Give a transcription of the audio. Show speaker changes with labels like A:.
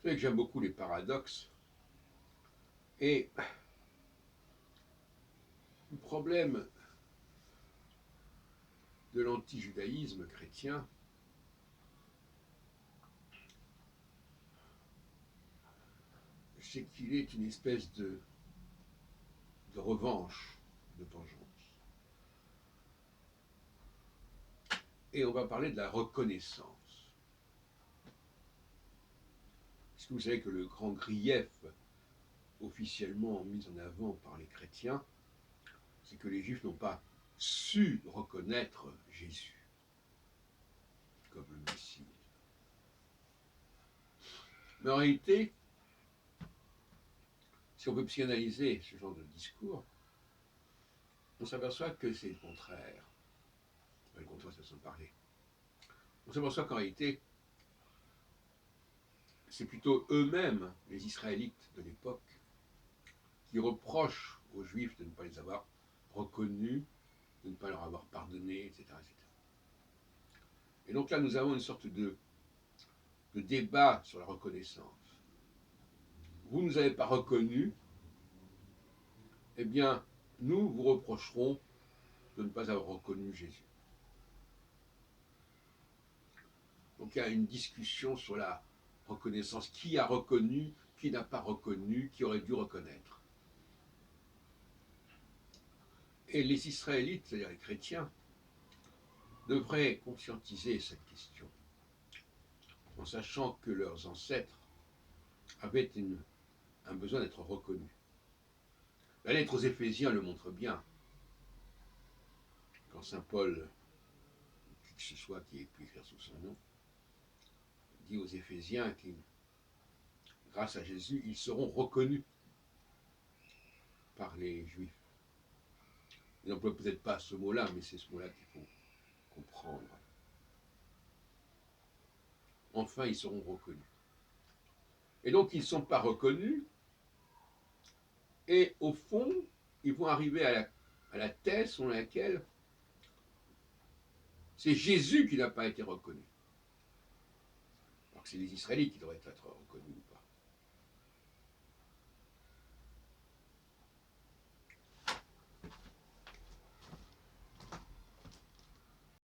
A: Vous savez que j'aime beaucoup les paradoxes. Et le problème de l'anti-judaïsme chrétien, c'est qu'il est une espèce de revanche, de vengeance. Et on va parler de la reconnaissance. Est-ce que vous savez que le grand grief officiellement mis en avant par les chrétiens, c'est que les Juifs n'ont pas su reconnaître Jésus comme le Messie. Mais en réalité, si on peut psychanalyser ce genre de discours, on s'aperçoit que c'est le contraire. Le contraire, c'est façon de parler. On s'aperçoit qu'en réalité, c'est plutôt eux-mêmes, les Israélites de l'époque, qui reprochent aux Juifs de ne pas les avoir reconnus, de ne pas leur avoir pardonné, etc., etc. Et donc là, nous avons une sorte de débat sur la reconnaissance. Vous ne nous avez pas reconnus, eh bien, nous vous reprocherons de ne pas avoir reconnu Jésus. Donc il y a une discussion sur la reconnaissance. Qui a reconnu, qui n'a pas reconnu, qui aurait dû reconnaître. Et les Israélites, c'est-à-dire les chrétiens, devraient conscientiser cette question, en sachant que leurs ancêtres avaient un besoin d'être reconnus. La lettre aux Éphésiens le montre bien. Quand saint Paul, qui que ce soit qui ait pu écrire sous son nom, dit aux Éphésiens que grâce à Jésus, ils seront reconnus par les Juifs. Il n'emploie peut-être pas ce mot-là, mais c'est ce mot-là qu'il faut comprendre. Enfin, ils seront reconnus. Et donc, ils ne sont pas reconnus, et au fond, ils vont arriver à la thèse selon laquelle c'est Jésus qui n'a pas été reconnu. Alors que c'est les Israélites qui devraient être reconnus ou pas.